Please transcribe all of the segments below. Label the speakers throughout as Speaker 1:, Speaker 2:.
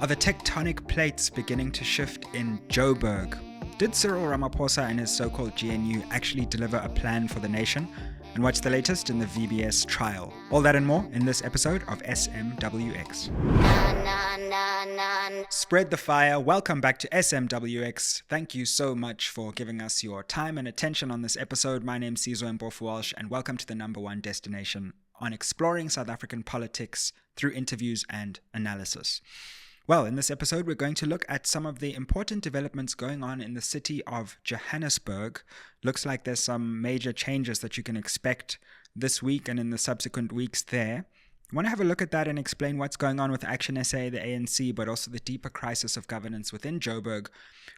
Speaker 1: Are the tectonic plates beginning to shift in Joburg? Did Cyril Ramaphosa and his so-called GNU actually deliver a plan for the nation? And what's the latest in the VBS trial? All that and more in this episode of SMWX. Spread the fire. Welcome back to SMWX. Thank you so much for giving us your time and attention on this episode. My name's Mpofu-Walsh, and welcome to the number one destination on exploring South African politics through interviews and analysis. Well, in this episode, we're going to look at some of the important developments going on in the city of Johannesburg. Looks like there's some major changes that you can expect this week and in the subsequent weeks there. I want to have a look at that and explain what's going on with ActionSA, the ANC, but also the deeper crisis of governance within Joburg,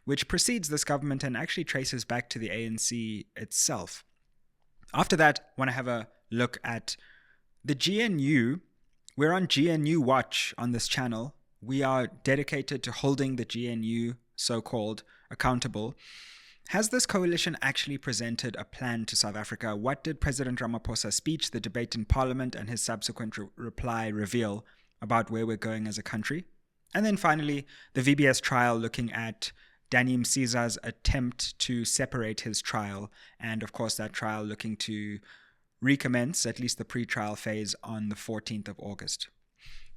Speaker 1: which precedes this government and actually traces back to the ANC itself. After that, I want to have a look at the GNU. We're on GNU Watch on this channel. We are dedicated to holding the GNU, so-called, accountable. Has this coalition actually presented a plan to South Africa? What did President Ramaphosa's speech, the debate in Parliament, and his subsequent reply reveal about where we're going as a country? And then finally, the VBS trial, looking at Danny Msiza's attempt to separate his trial, and of course that trial looking to recommence, at least the pre-trial phase, on the 14th of August.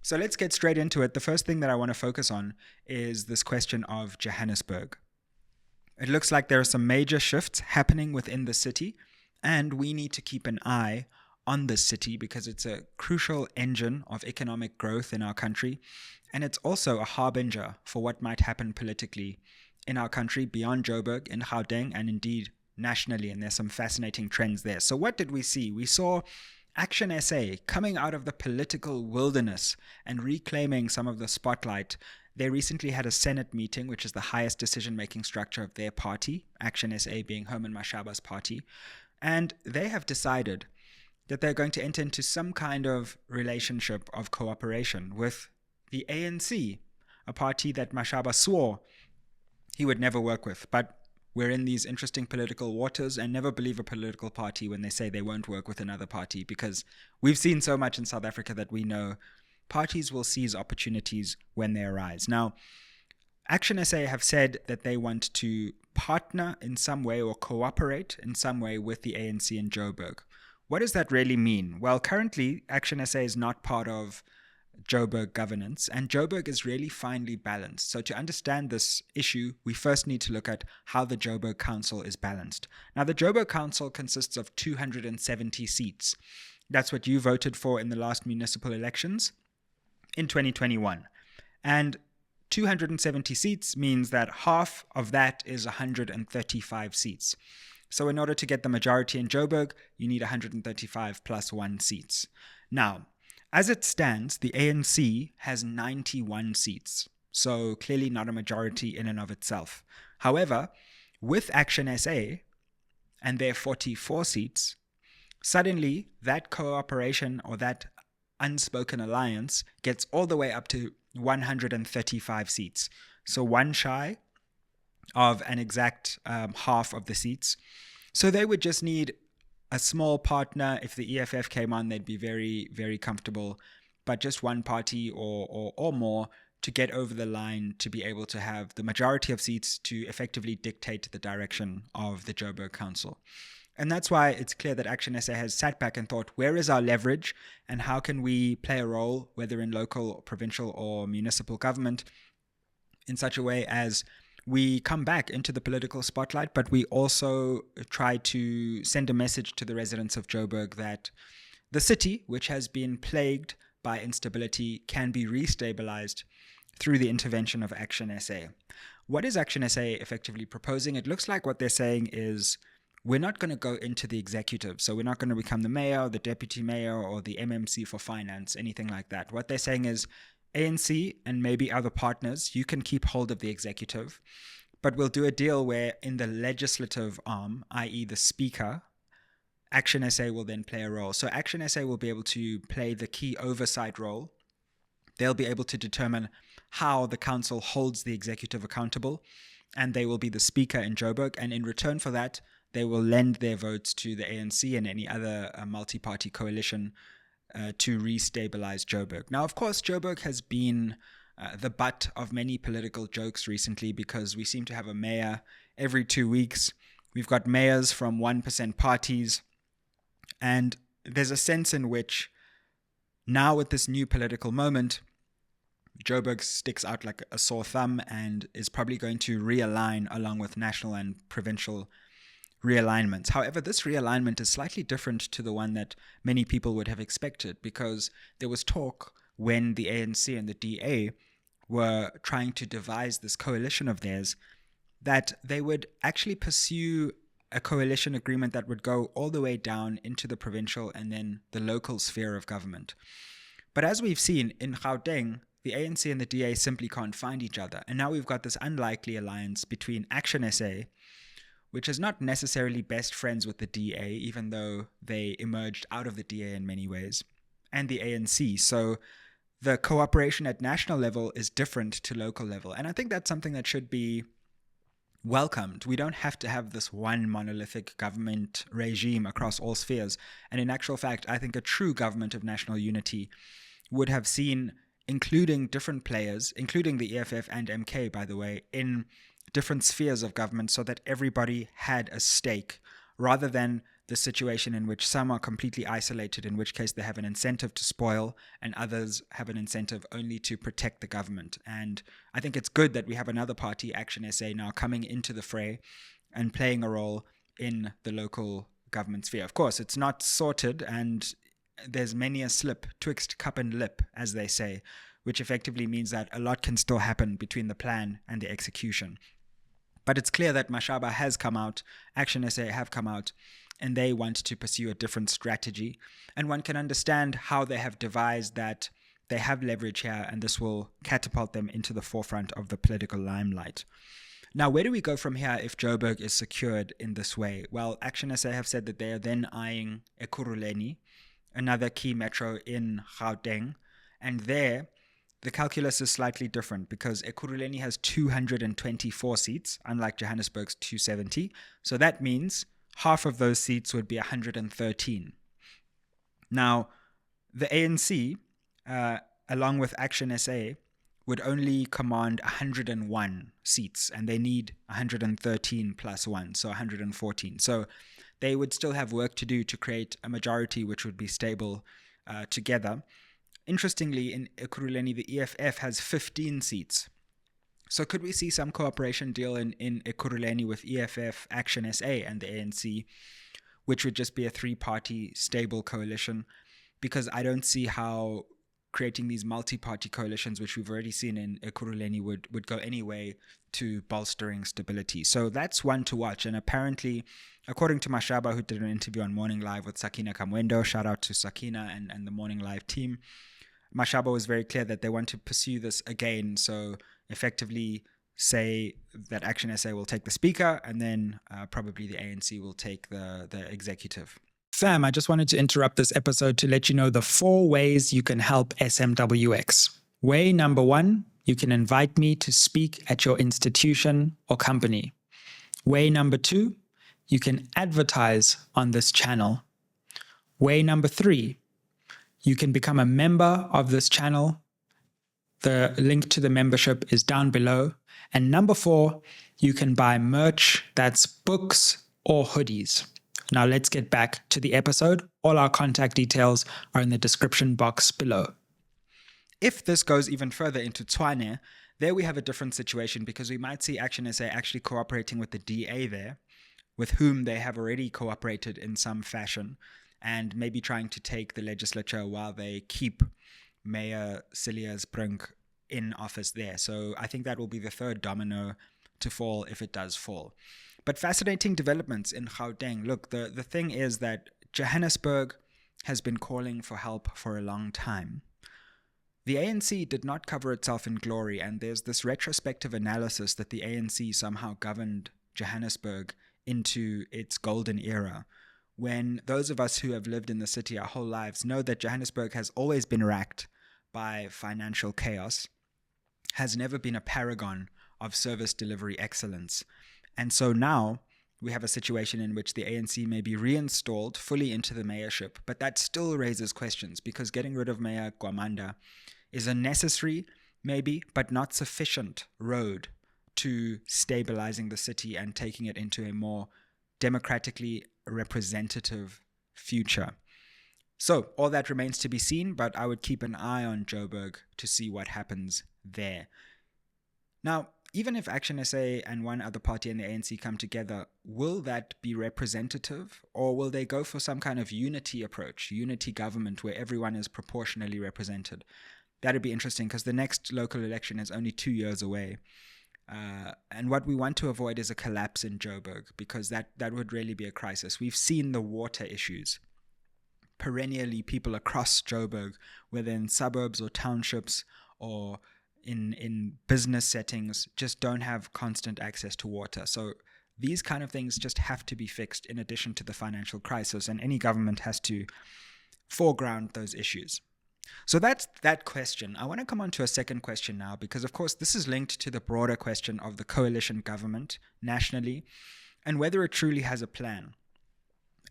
Speaker 1: So let's get straight into it. The first thing that I want to focus on is this question of Johannesburg. It looks like there are some major shifts happening within the city, and we need to keep an eye on this city because it's a crucial engine of economic growth in our country, and it's also a harbinger for what might happen politically in our country beyond Joburg, in Gauteng, and indeed nationally, and there's some fascinating trends there. So what did we see? We saw ActionSA coming out of the political wilderness and reclaiming some of the spotlight. They recently had a Senate meeting, which is the highest decision-making structure of their party, ActionSA being Herman Mashaba's party, and they have decided that they're going to enter into some kind of relationship of cooperation with the ANC, a party that Mashaba swore he would never work with. But we're in these interesting political waters, and never believe a political party when they say they won't work with another party, because we've seen so much in South Africa that we know parties will seize opportunities when they arise. Now, ActionSA have said that they want to partner in some way or cooperate in some way with the ANC in Joburg. What does that really mean? Well, currently, ActionSA is not part of Joburg governance, and Joburg is really finely balanced. So to understand this issue, we first need to look at how the Joburg Council is balanced. Now, the Joburg Council consists of 270 seats. That's what you voted for in the last municipal elections in 2021. And 270 seats means that half of that is 135 seats. So in order to get the majority in Joburg, you need 135 plus 1 seats. Now, as it stands, the ANC has 91 seats, so clearly not a majority in and of itself. However, with ActionSA and their 44 seats, suddenly that cooperation or that unspoken alliance gets all the way up to 135 seats. So one shy of an exact half of the seats. So they would just need a small partner. If the EFF came on, they'd be very, very comfortable. But just one party or more to get over the line to be able to have the majority of seats to effectively dictate the direction of the Joburg Council. And that's why it's clear that ActionSA has sat back and thought, where is our leverage and how can we play a role, whether in local, provincial or municipal government, in such a way as we come back into the political spotlight, but we also try to send a message to the residents of Joburg that the city, which has been plagued by instability, can be restabilized through the intervention of ActionSA. What is ActionSA effectively proposing? It looks like what they're saying is we're not going to go into the executive. So we're not going to become the mayor, the deputy mayor, or the MMC for finance, anything like that. What they're saying is, ANC and maybe other partners, you can keep hold of the executive, but we'll do a deal where in the legislative arm, i.e. the speaker, ActionSA will then play a role. So ActionSA will be able to play the key oversight role. They'll be able to determine how the council holds the executive accountable, and they will be the speaker in Joburg. And in return for that, they will lend their votes to the ANC and any other multi-party coalition to restabilize Joburg. Now, of course, Joburg has been the butt of many political jokes recently because we seem to have a mayor every 2 weeks. We've got mayors from 1% parties. And there's a sense in which now with this new political moment, Joburg sticks out like a sore thumb and is probably going to realign along with national and provincial realignments. However, this realignment is slightly different to the one that many people would have expected, because there was talk when the ANC and the DA were trying to devise this coalition of theirs that they would actually pursue a coalition agreement that would go all the way down into the provincial and then the local sphere of government. But as we've seen in Gauteng, the ANC and the DA simply can't find each other. And now we've got this unlikely alliance between ActionSA, which is not necessarily best friends with the DA, even though they emerged out of the DA in many ways, and the ANC. So the cooperation at national level is different to local level. And I think that's something that should be welcomed. We don't have to have this one monolithic government regime across all spheres. And in actual fact, I think a true government of national unity would have seen including different players, including the EFF and MK, by the way, in different spheres of government so that everybody had a stake, rather than the situation in which some are completely isolated, in which case they have an incentive to spoil and others have an incentive only to protect the government. And I think it's good that we have another party, ActionSA, now coming into the fray and playing a role in the local government sphere. Of course, it's not sorted, and there's many a slip twixt cup and lip, as they say, which effectively means that a lot can still happen between the plan and the execution. But it's clear that Mashaba has come out, ActionSA have come out, and they want to pursue a different strategy. And one can understand how they have devised that they have leverage here, and this will catapult them into the forefront of the political limelight. Now, where do we go from here if Joburg is secured in this way? Well, ActionSA have said that they are then eyeing Ekurhuleni, another key metro in Gauteng, and there the calculus is slightly different because Ekurhuleni has 224 seats, unlike Johannesburg's 270. So that means half of those seats would be 113. Now, the ANC, along with ActionSA, would only command 101 seats, and they need 113 plus 1, so 114. So they would still have work to do to create a majority which would be stable together. Interestingly, in Ekurhuleni, the EFF has 15 seats. So could we see some cooperation deal in Ekurhuleni with EFF, ActionSA, and the ANC, which would just be a three-party stable coalition? Because I don't see how creating these multi-party coalitions, which we've already seen in Ekurhuleni, would go any way to bolstering stability. So that's one to watch. And apparently, according to Mashaba, who did an interview on Morning Live with Sakina Kamwendo, shout out to Sakina and the Morning Live team, Mashaba was very clear that they want to pursue this again. So effectively say that ActionSA will take the speaker, and then probably the ANC will take the executive. Sam, I just wanted to interrupt this episode to let you know the 4 ways you can help SMWX. Way number 1, you can invite me to speak at your institution or company. Way number 2, you can advertise on this channel. Way number 3, you can become a member of this channel. The link to the membership is down below. And number 4, you can buy merch, that's books or hoodies. Now let's get back to the episode. All our contact details are in the description box below. If this goes even further into Tshwane, there we have a different situation because we might see ActionSA actually cooperating with the DA there, with whom they have already cooperated in some fashion, and maybe trying to take the legislature while they keep Mayor Cilliers Brink in office there. So I think that will be the third domino to fall if it does fall. But fascinating developments in Gauteng. Look, the thing is that Johannesburg has been calling for help for a long time. The ANC did not cover itself in glory, and there's this retrospective analysis that the ANC somehow governed Johannesburg into its golden era, when those of us who have lived in the city our whole lives know that Johannesburg has always been racked by financial chaos, has never been a paragon of service delivery excellence. And so now we have a situation in which the ANC may be reinstalled fully into the mayorship, but that still raises questions because getting rid of Mayor Gwamanda is a necessary maybe, but not sufficient road to stabilizing the city and taking it into a more democratically representative future. So all that remains to be seen, but I would keep an eye on Joburg to see what happens there. Now, even if ActionSA and one other party and the ANC come together, will that be representative, or will they go for some kind of unity approach, unity government where everyone is proportionally represented? That'd be interesting because the next local election is only 2 years away. And what we want to avoid is a collapse in Joburg, because that would really be a crisis. We've seen the water issues. Perennially, people across Joburg, whether in suburbs or townships or in business settings, just don't have constant access to water. So these kind of things just have to be fixed in addition to the financial crisis, and any government has to foreground those issues. So that's that question. I want to come on to a second question now, because of course this is linked to the broader question of the coalition government nationally and whether it truly has a plan.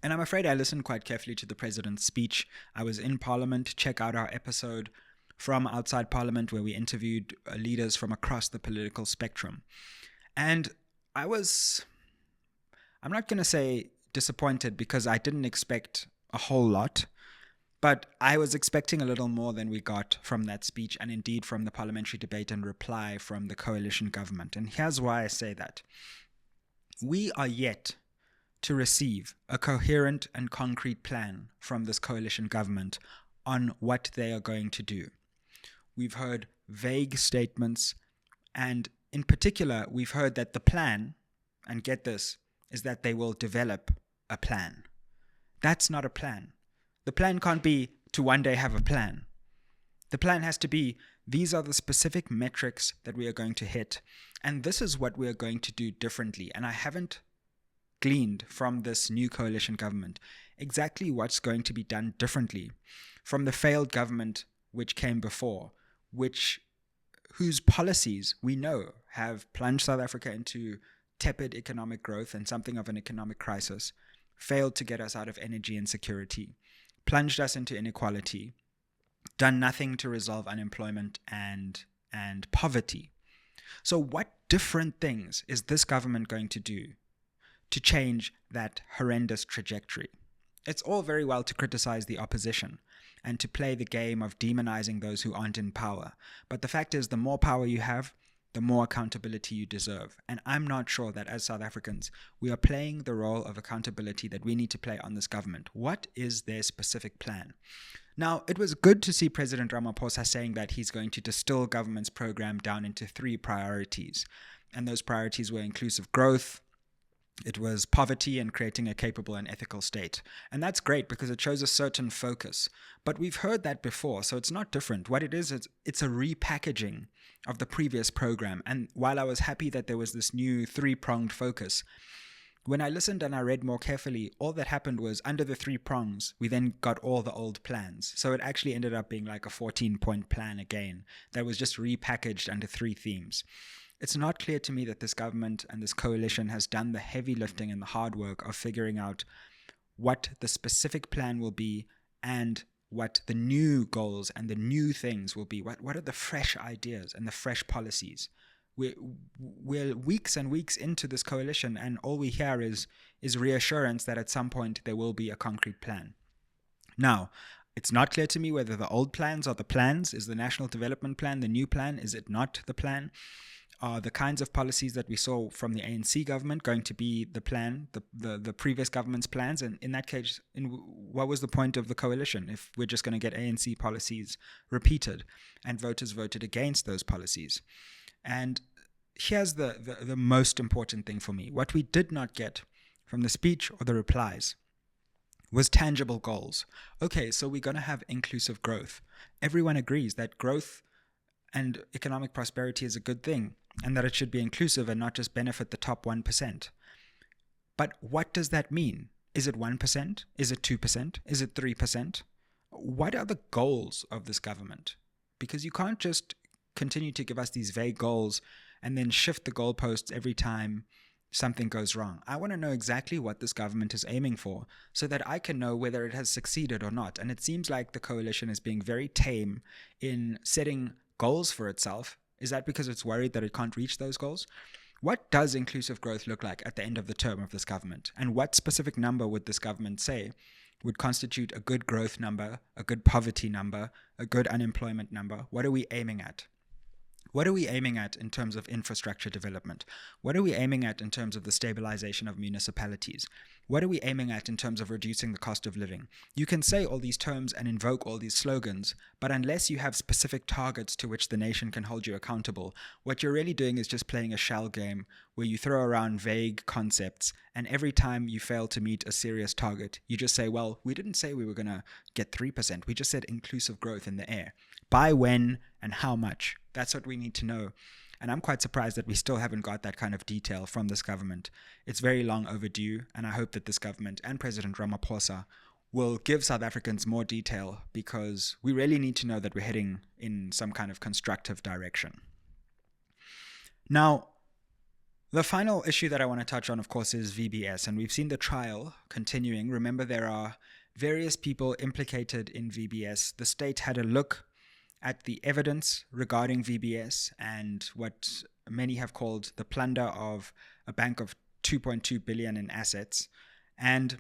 Speaker 1: And I'm afraid I listened quite carefully to the president's speech. I was in Parliament. Check out our episode from outside Parliament where we interviewed leaders from across the political spectrum. And I'm not going to say disappointed, because I didn't expect a whole lot, but I was expecting a little more than we got from that speech, and indeed from the parliamentary debate and reply from the coalition government. And here's why I say that. We are yet to receive a coherent and concrete plan from this coalition government on what they are going to do. We've heard vague statements, and in particular, we've heard that the plan, and get this, is that they will develop a plan. That's not a plan. The plan can't be to one day have a plan. The plan has to be, these are the specific metrics that we are going to hit, and this is what we are going to do differently. And I haven't gleaned from this new coalition government exactly what's going to be done differently from the failed government which came before, whose policies we know have plunged South Africa into tepid economic growth and something of an economic crisis, failed to get us out of energy insecurity, plunged us into inequality, done nothing to resolve unemployment and poverty. So what different things is this government going to do to change that horrendous trajectory? It's all very well to criticize the opposition and to play the game of demonizing those who aren't in power. But the fact is, the more power you have, the more accountability you deserve. And I'm not sure that as South Africans, we are playing the role of accountability that we need to play on this government. What is their specific plan? Now, it was good to see President Ramaphosa saying that he's going to distill government's program down into 3 priorities. And those priorities were inclusive growth, it was poverty, and creating a capable and ethical state. And that's great because it shows a certain focus. But we've heard that before, so it's not different. What it is, it's a repackaging of the previous program. And while I was happy that there was this new 3-pronged focus, when I listened and I read more carefully, all that happened was under the 3 prongs, we then got all the old plans. So it actually ended up being like a 14-point plan again that was just repackaged under 3 themes. It's not clear to me that this government and this coalition has done the heavy lifting and the hard work of figuring out what the specific plan will be and what the new goals and the new things will be. What are the fresh ideas and the fresh policies? We're weeks and weeks into this coalition, and all we hear is reassurance that at some point there will be a concrete plan. Now, it's not clear to me whether the old plans are the plans. Is the National Development Plan the new plan? Is it not the plan? Are the kinds of policies that we saw from the ANC government going to be the plan, the previous government's plans? And in that case, what was the point of the coalition if we're just going to get ANC policies repeated and voters voted against those policies? And here's the most important thing for me. What we did not get from the speech or the replies was tangible goals. Okay, so we're going to have inclusive growth. Everyone agrees that growth and economic prosperity is a good thing, and that it should be inclusive and not just benefit the top 1%. But what does that mean? Is it 1%? Is it 2%? Is it 3%? What are the goals of this government? Because you can't just continue to give us these vague goals and then shift the goalposts every time something goes wrong. I want to know exactly what this government is aiming for so that I can know whether it has succeeded or not. And it seems like the coalition is being very tame in setting goals for itself. Is that because it's worried that it can't reach those goals? What does inclusive growth look like at the end of the term of this government? And what specific number would this government say would constitute a good growth number, a good poverty number, a good unemployment number? What are we aiming at? What are we aiming at in terms of infrastructure development? What are we aiming at in terms of the stabilization of municipalities? What are we aiming at in terms of reducing the cost of living? You can say all these terms and invoke all these slogans, but unless you have specific targets to which the nation can hold you accountable, what you're really doing is just playing a shell game where you throw around vague concepts, and every time you fail to meet a serious target, you just say, well, we didn't say we were going to get 3%. We just said inclusive growth in the air. By when and how much? That's what we need to know. And I'm quite surprised that we still haven't got that kind of detail from this government. It's very long overdue, and I hope that this government and President Ramaphosa will give South Africans more detail, because we really need to know that we're heading in some kind of constructive direction. Now, the final issue that I want to touch on, of course, is VBS, and we've seen the trial continuing. Remember, there are various people implicated in VBS. The state had a look at the evidence regarding VBS and what many have called the plunder of a bank of 2.2 billion in assets. And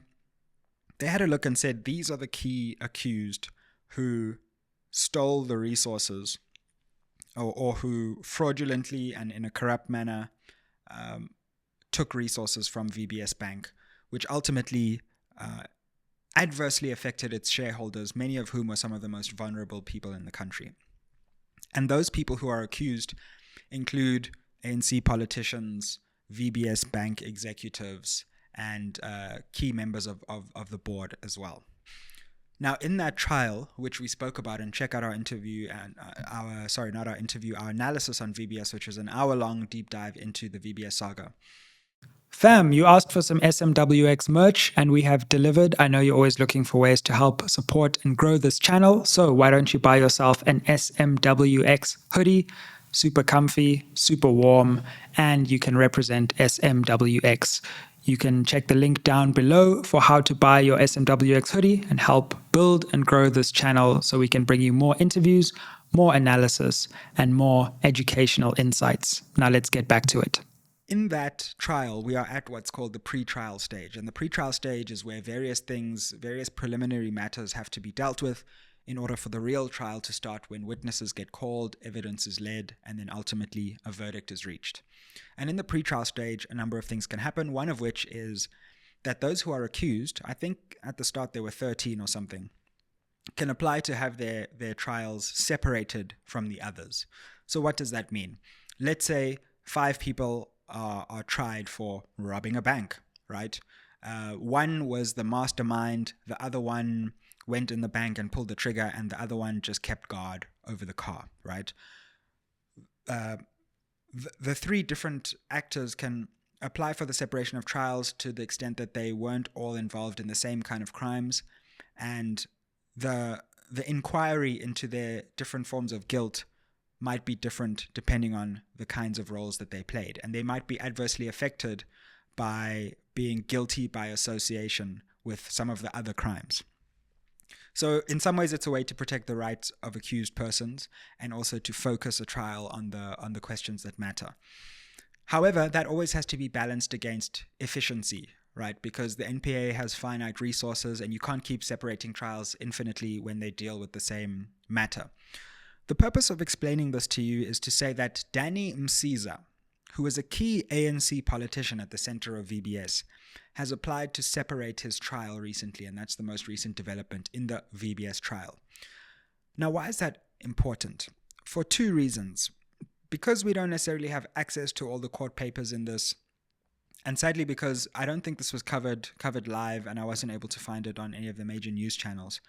Speaker 1: they had a look and said, these are the key accused who stole the resources or who fraudulently and in a corrupt manner took resources from VBS Bank, which ultimately adversely affected its shareholders, many of whom were some of the most vulnerable people in the country. And those people who are accused include ANC politicians, VBS Bank executives, and key members of the board as well. Now, in that trial, which we spoke about, and check out our interview and our analysis on VBS, which is an hour-long deep dive into the VBS saga. Fam, you asked for some SMWX merch, and we have delivered. I know you're always looking for ways to help support and grow this channel, so why don't you buy yourself an SMWX hoodie? Super comfy, super warm, and you can represent SMWX. You can check the link down below for how to buy your SMWX hoodie and help build and grow this channel so we can bring you more interviews, more analysis, and more educational insights. Now let's get back to it. In that trial, we are at what's called the pre-trial stage. And the pre-trial stage is where various preliminary matters have to be dealt with in order for the real trial to start, when witnesses get called, evidence is led, and then ultimately a verdict is reached. And in the pre-trial stage, a number of things can happen, one of which is that those who are accused, I think at the start there were 13 or something, can apply to have their trials separated from the others. So what does that mean? Let's say 5 people are tried for robbing a bank, right? One was the mastermind, the other one went in the bank and pulled the trigger, and the other one just kept guard over the car, right? The 3 different actors can apply for the separation of trials to the extent that they weren't all involved in the same kind of crimes, and the inquiry into their different forms of guilt might be different depending on the kinds of roles that they played. And they might be adversely affected by being guilty by association with some of the other crimes. So in some ways, it's a way to protect the rights of accused persons and also to focus a trial on the questions that matter. However, that always has to be balanced against efficiency, right? Because the NPA has finite resources, and you can't keep separating trials infinitely when they deal with the same matter. The purpose of explaining this to you is to say that Danny Msiza, who is a key ANC politician at the center of VBS, has applied to separate his trial recently, and that's the most recent development in the VBS trial. Now, why is that important? For 2 reasons. Because we don't necessarily have access to all the court papers in this, and sadly because I don't think this was covered live, and I wasn't able to find it on any of the major news channels.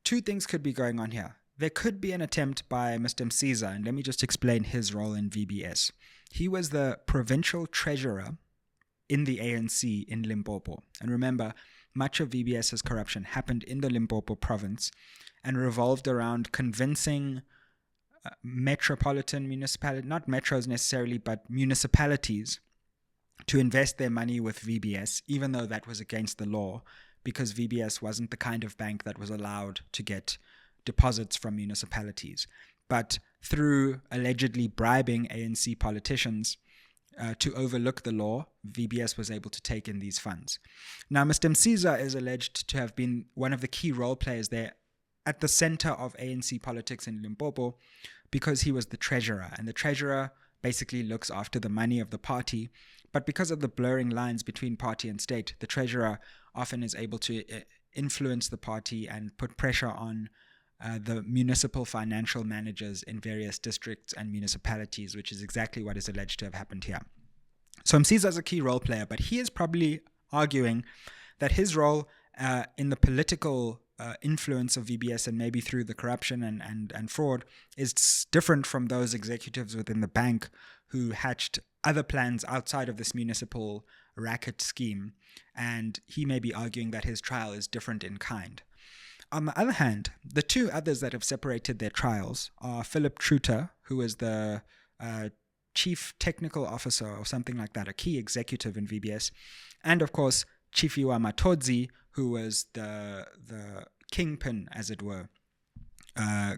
Speaker 1: 2 things could be going on here. There could be an attempt by Mr. Msiza, and let me just explain his role in VBS. He was the provincial treasurer in the ANC in Limpopo. And remember, much of VBS's corruption happened in the Limpopo province and revolved around convincing metropolitan municipalities, not metros necessarily, but municipalities, to invest their money with VBS, even though that was against the law, because VBS wasn't the kind of bank that was allowed to get deposits from municipalities. but through allegedly bribing ANC politicians to overlook the law, VBS was able to take in these funds. Now, Mr. Msiza is alleged to have been one of the key role players there at the center of ANC politics in Limpopo, because he was the treasurer, and the treasurer basically looks after the money of the party. But because of the blurring lines between party and state, the treasurer often is able to influence the party and put pressure on the municipal financial managers in various districts and municipalities, which is exactly what is alleged to have happened here. So Msiza is a key role player, but he is probably arguing that his role in the political influence of VBS, and maybe through the corruption and fraud, is different from those executives within the bank who hatched other plans outside of this municipal racket scheme. And he may be arguing that his trial is different in kind. On the other hand, the two others that have separated their trials are Philip Truter, who is the chief technical officer or something like that, a key executive in VBS, and of course Chifiwa Matodzi, who was the kingpin, as it were,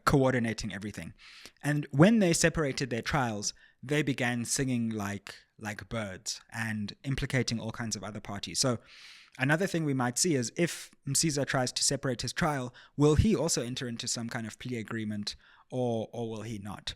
Speaker 1: coordinating everything. And when they separated their trials, they began singing like birds and implicating all kinds of other parties. So another thing we might see is, if Msiza tries to separate his trial, will he also enter into some kind of plea agreement, or will he not?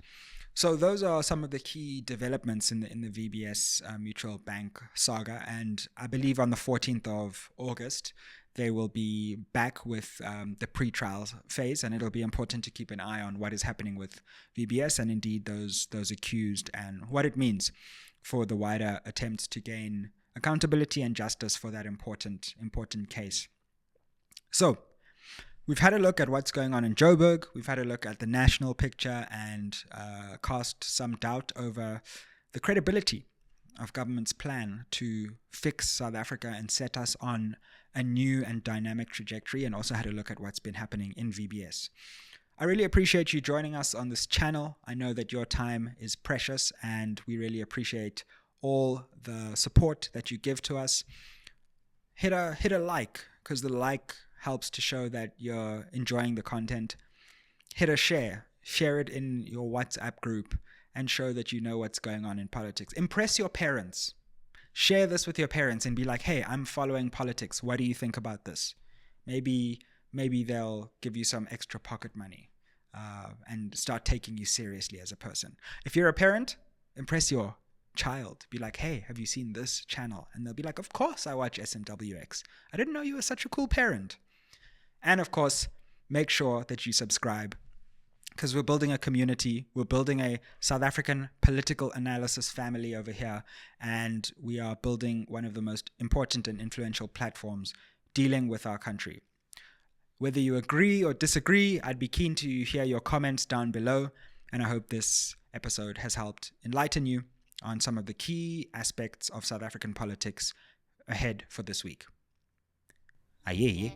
Speaker 1: So those are some of the key developments in the VBS Mutual Bank saga. And I believe on the 14th of August, they will be back with the pre-trial phase, and it'll be important to keep an eye on what is happening with VBS and indeed those accused, and what it means for the wider attempt to gain accountability and justice for that important case. So we've had a look at what's going on in Joburg. We've had a look at the national picture and cast some doubt over the credibility of government's plan to fix South Africa and set us on a new and dynamic trajectory, and also had a look at what's been happening in VBS. I really appreciate you joining us on this channel. I know that your time is precious, and we really appreciate all the support that you give to us. Hit a like, because the like helps to show that you're enjoying the content. Hit a share it in your WhatsApp group, and show that you know what's going on in politics. Impress your parents. Share this with your parents and be like, hey, I'm following politics. What do you think about this? Maybe they'll give you some extra pocket money and start taking you seriously as a person. If you're a parent, impress your child. Be like, hey, have you seen this channel? And they'll be like, of course I watch SMWX. I didn't know you were such a cool parent. And of course, make sure that you subscribe, because we're building a community. We're building a South African political analysis family over here, and we are building one of the most important and influential platforms dealing with our country. Whether you agree or disagree, I'd be keen to hear your comments down below, and I hope this episode has helped enlighten you on some of the key aspects of South African politics ahead for this week. Aye.